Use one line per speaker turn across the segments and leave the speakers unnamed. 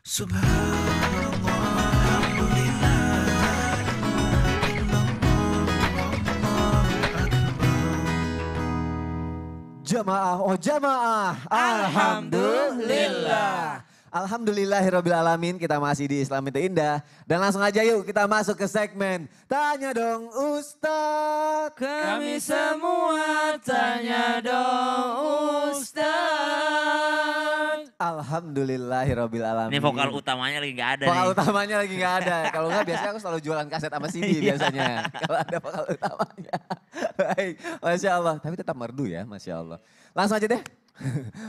Subhanallah, alhamdulillah,
Jamaah, oh jamaah. Alhamdulillah. Alhamdulillahirrabbilalamin, kita masih di Islam itu Indah. Dan langsung aja yuk kita masuk ke segmen Tanya Dong Ustadz.
Kami semua tanya dong Ustaz.
Alhamdulillahirrabbilalamin.
Ini vokal utamanya lagi nggak ada
Vokal
nih.
utamanya lagi nggak ada. Kalau nggak biasanya aku selalu jualan kaset sama CD biasanya. Kalau ada vokal utamanya. Baik, Masya Allah. Tapi tetap merdu ya, Masya Allah. Langsung aja deh.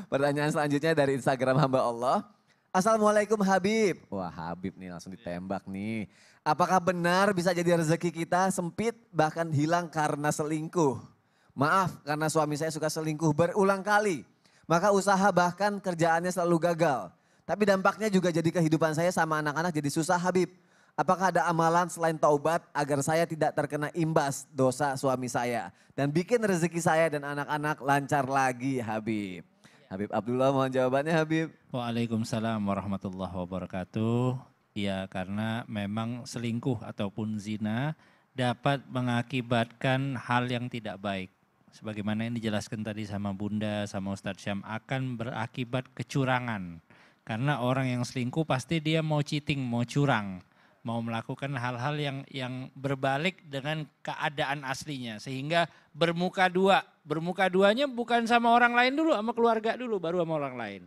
Pertanyaan selanjutnya dari Instagram hamba Allah. Assalamualaikum Habib. Wah Habib nih langsung ditembak nih. Apakah benar bisa jadi rezeki kita sempit bahkan hilang karena selingkuh? Maaf karena suami saya suka selingkuh berulang kali. Maka usaha bahkan kerjaannya selalu gagal. Tapi dampaknya juga jadi kehidupan saya sama anak-anak jadi susah Habib. Apakah ada amalan selain taubat agar saya tidak terkena imbas dosa suami saya. Dan bikin rezeki saya dan anak-anak lancar lagi Habib. Habib Abdullah mohon jawabannya Habib.
Waalaikumsalam warahmatullahi wabarakatuh. Ya karena memang selingkuh ataupun zina dapat mengakibatkan hal yang tidak baik. Sebagaimana yang dijelaskan tadi sama Bunda, sama Ustadz Syam akan berakibat kecurangan. Karena orang yang selingkuh pasti dia mau cheating, mau curang. Mau melakukan hal-hal yang berbalik dengan keadaan aslinya. Sehingga bermuka dua. Bermuka duanya bukan sama orang lain dulu, sama keluarga dulu, baru sama orang lain.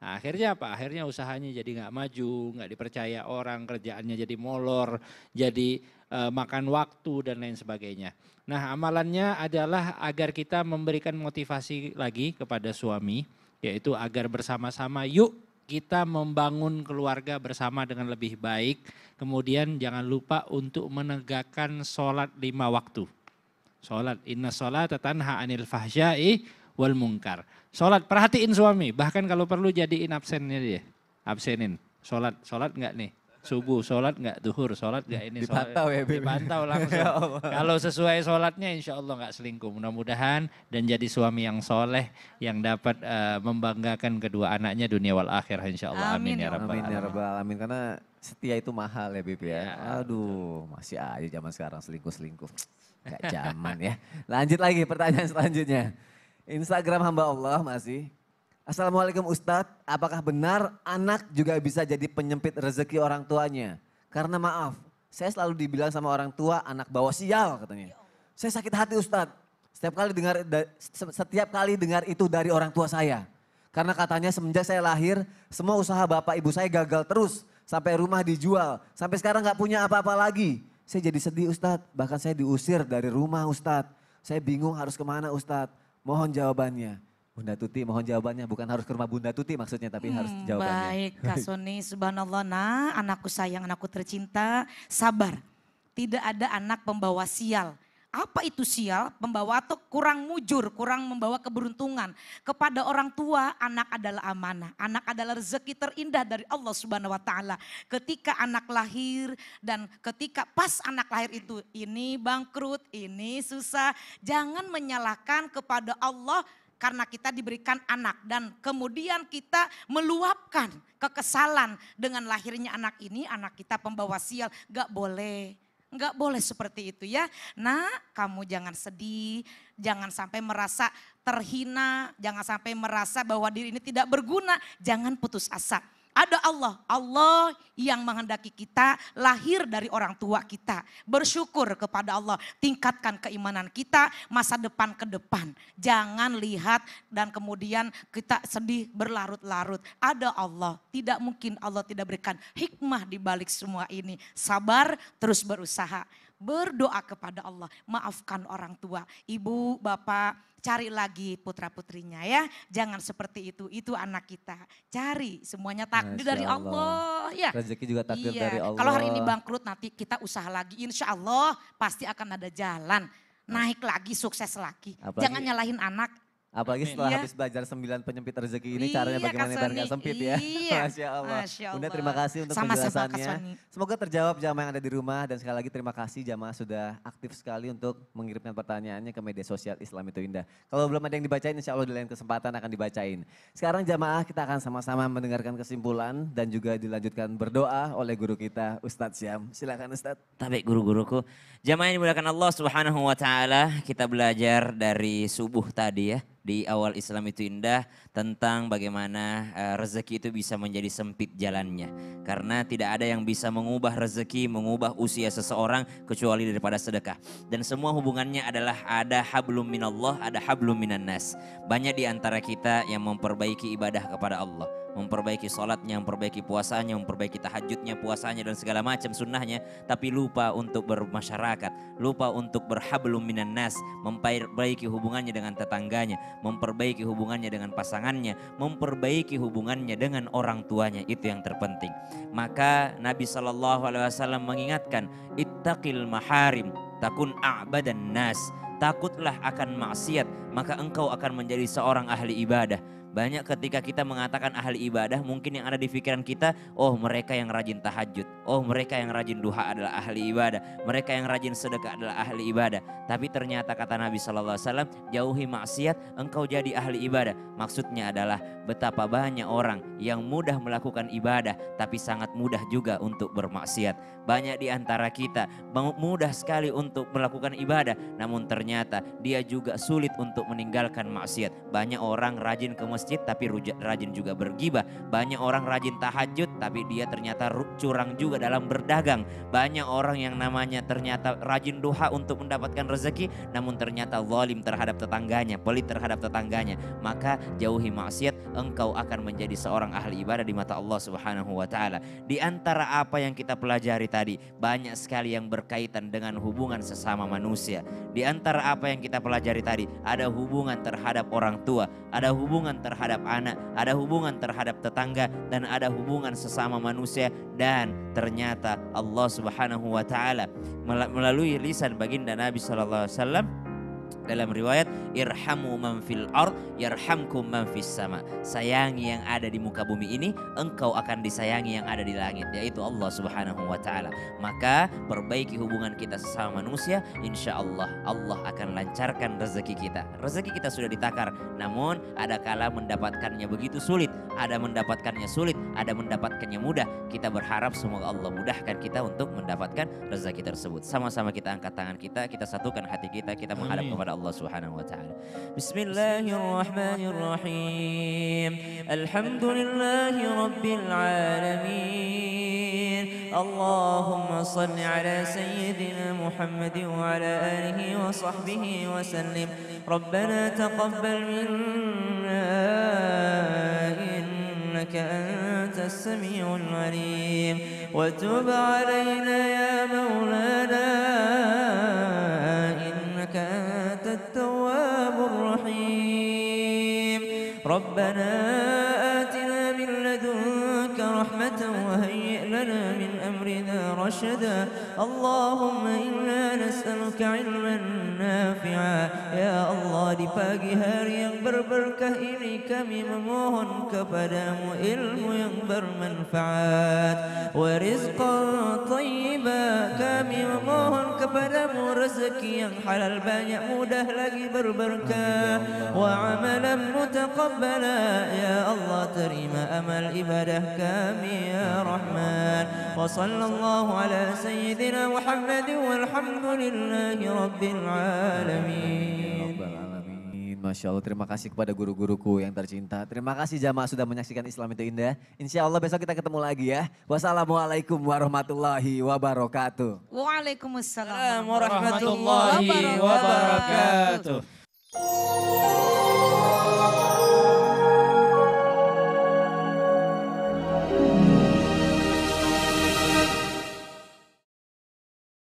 Nah, akhirnya apa? Akhirnya usahanya jadi nggak maju, nggak dipercaya orang, kerjaannya jadi molor, jadi makan waktu dan lain sebagainya. Nah amalannya adalah agar kita memberikan motivasi lagi kepada suami, yaitu agar bersama-sama yuk kita membangun keluarga bersama dengan lebih baik. Kemudian jangan lupa untuk menegakkan sholat 5 waktu. Sholat, inna sholat tanha anil fahsyai wal munkar. Sholat, perhatiin suami, bahkan kalau perlu jadiin absennya dia. Absenin, sholat enggak nih? Subuh, sholat enggak? Duhur, sholat enggak ini?
Dipantau ya Bib.
Dipantau langsung. Kalau sesuai sholatnya insya Allah enggak selingkuh. Mudah-mudahan dan jadi suami yang soleh yang dapat membanggakan kedua anaknya dunia wal akhirah insya Allah. Amin, ya rabbal
Amin ya
alamin.
rabbal alamin. Karena setia itu mahal ya Bib ya. Aduh masih aja zaman sekarang selingkuh-selingkuh. Gak zaman ya. Lanjut lagi pertanyaan selanjutnya. Instagram hamba Allah masih. Assalamualaikum Ustadz, apakah benar anak juga bisa jadi penyempit rezeki orang tuanya? Karena maaf, saya selalu dibilang sama orang tua anak bawa sial katanya. Saya sakit hati Ustadz, setiap kali dengar itu dari orang tua saya. Karena katanya semenjak saya lahir, semua usaha bapak ibu saya gagal terus. Sampai rumah dijual, sampai sekarang gak punya apa-apa lagi. Saya jadi sedih Ustadz, bahkan saya diusir dari rumah Ustadz. Saya bingung harus kemana Ustadz, mohon jawabannya. Bunda Tuti mohon jawabannya, bukan harus ke rumah Bunda Tuti maksudnya, tapi harus jawabannya.
Baik Kak Soni, subhanallah. Nah anakku sayang, anakku tercinta, sabar. Tidak ada anak pembawa sial. Apa itu sial? Pembawa atau kurang mujur, kurang membawa keberuntungan. Kepada orang tua, anak adalah amanah. Anak adalah rezeki terindah dari Allah Subhanahu wa taala. Ketika anak lahir dan ketika pas anak lahir itu ini bangkrut, ini susah, jangan menyalahkan kepada Allah karena kita diberikan anak dan kemudian kita meluapkan kekesalan dengan lahirnya anak ini, anak kita pembawa sial, gak boleh. Enggak boleh seperti itu ya. Nah kamu jangan sedih, jangan sampai merasa terhina, jangan sampai merasa bahwa diri ini tidak berguna, jangan putus asa. Ada Allah, Allah yang menghendaki kita lahir dari orang tua kita. Bersyukur kepada Allah, tingkatkan keimanan kita masa depan ke depan. Jangan lihat dan kemudian kita sedih berlarut-larut. Ada Allah, tidak mungkin Allah tidak berikan hikmah di balik semua ini. Sabar, terus berusaha. Berdoa kepada Allah, maafkan orang tua, ibu, bapak, cari lagi putra-putrinya ya. Jangan seperti itu anak kita. Cari, semuanya takdir dari Allah. Ya.
Rezeki juga takdir dari Allah.
Kalau hari ini bangkrut nanti kita usaha lagi. Insya Allah pasti akan ada jalan. Naik lagi, sukses lagi.
Apalagi-
Jangan nyalahin anak.
Apalagi setelah
Iya.
habis belajar 9 penyempit rezeki ini
Iya,
caranya
Kak
bagaimana biar
Soni.
gak sempit ya.
Iya.
Masya Allah.
Masya
Bunda
Allah.
terima kasih untuk
Sama-sama, Kak
penjelasannya.
Soni.
Semoga terjawab jamaah yang ada di rumah dan sekali lagi terima kasih jamaah sudah aktif sekali untuk mengirimkan pertanyaannya ke media sosial Islam itu Indah. Kalau belum ada yang dibacain insya Allah di lain kesempatan akan dibacain. Sekarang jamaah kita akan sama-sama mendengarkan kesimpulan dan juga dilanjutkan berdoa oleh guru kita Ustadz Syam. Silakan Ustadz.
Tapi guru-guruku, jamaah yang dimuliakan Allah Subhanahu wa taala, kita belajar dari subuh tadi ya, di awal Islam itu indah tentang bagaimana rezeki itu bisa menjadi sempit jalannya. Karena tidak ada yang bisa mengubah rezeki, mengubah usia seseorang kecuali daripada sedekah. Dan semua hubungannya adalah ada hablum minallah, ada hablum minan nas. Banyak di antara kita yang memperbaiki ibadah kepada Allah. Memperbaiki sholatnya, memperbaiki puasanya, memperbaiki tahajudnya, puasanya dan segala macam sunnahnya. Tapi lupa untuk bermasyarakat, lupa untuk berhablum minan nas. Memperbaiki hubungannya dengan tetangganya, memperbaiki hubungannya dengan pasangannya, memperbaiki hubungannya dengan orang tuanya. Itu yang terpenting. Maka Nabi SAW mengingatkan, ittaqil maharim takun a'badan nas. Takutlah akan maksiat, maka engkau akan menjadi seorang ahli ibadah. Banyak ketika kita mengatakan ahli ibadah, mungkin yang ada di pikiran kita, oh mereka yang rajin tahajud, oh mereka yang rajin duha adalah ahli ibadah, mereka yang rajin sedekah adalah ahli ibadah. Tapi ternyata kata Nabi SAW, jauhi maksiat, engkau jadi ahli ibadah. Maksudnya adalah betapa banyak orang yang mudah melakukan ibadah, tapi sangat mudah juga untuk bermaksiat. Banyak di antara kita mudah sekali untuk melakukan ibadah, namun ternyata dia juga sulit untuk meninggalkan maksiat. Banyak orang rajin ke masjid tapi rajin juga bergibah. Banyak orang rajin tahajud tapi dia ternyata curang juga dalam berdagang. Banyak orang yang namanya ternyata rajin duha untuk mendapatkan rezeki, namun ternyata zalim terhadap tetangganya, pelit terhadap tetangganya. Maka jauhi maksiat, engkau akan menjadi seorang ahli ibadah di mata Allah Subhanahu wa taala. Di antara apa yang kita pelajari tadi, banyak sekali yang berkaitan dengan hubungan sesama manusia. Di antara apa yang kita pelajari tadi, ada hubungan terhadap orang tua, ada hubungan terhadap anak, ada hubungan terhadap tetangga, dan ada hubungan sesama manusia. Dan ternyata Allah Subhanahu wa taala melalui lisan baginda Nabi sallallahu alaihi wasallam dalam riwayat, irhamu man fil ard yarhamkum man fis sama. Sayangi yang ada di muka bumi ini, engkau akan disayangi yang ada di langit, yaitu Allah Subhanahu wa taala. Maka perbaiki hubungan kita sesama manusia, insya Allah Allah akan lancarkan rezeki kita. Rezeki kita sudah ditakar, namun ada kala mendapatkannya begitu sulit, ada mendapatkannya sulit, ada mendapatkannya mudah. Kita berharap semoga Allah mudahkan kita untuk mendapatkan rezeki tersebut. Sama-sama kita angkat tangan kita satukan hati kita menghadap kepada Allah Subhanahu wa taala. Bismillahirrahmanirrahim. Alhamdulillahi rabbil alamin. Allahumma shalli ala sayyidina Muhammad wa ala alihi wa sahbihi wa sallim. Rabbana taqabbal minna innaka antas samiul alim wa tub alaina ya maulana التواب الرحيم. ربنا آتنا من لدنك رحمة وهيئ لنا من أمرنا رشدا. اللهم إنا نسألك علما نافعا. Ya Allah, di pagi hari yang berberkah ini kami memohon kepadamu ilmu yang bermanfaat, wa rizqan thayyiba, kami memohon kepadamu rezeki yang halal banyak mudah lagi berberkah, wa amalan mutaqabbala. Ya Allah, terima amal ibadah kami ya Rahman. Wa sallallahu ala sayyidina Muhammad walhamdulillahi rabbil alamin.
Masya Allah, terima kasih kepada guru-guruku yang tercinta. Terima kasih jamaah sudah menyaksikan Islam itu Indah. Insya Allah besok kita ketemu lagi ya. Wassalamualaikum warahmatullahi wabarakatuh.
Waalaikumsalam
warahmatullahi wabarakatuh.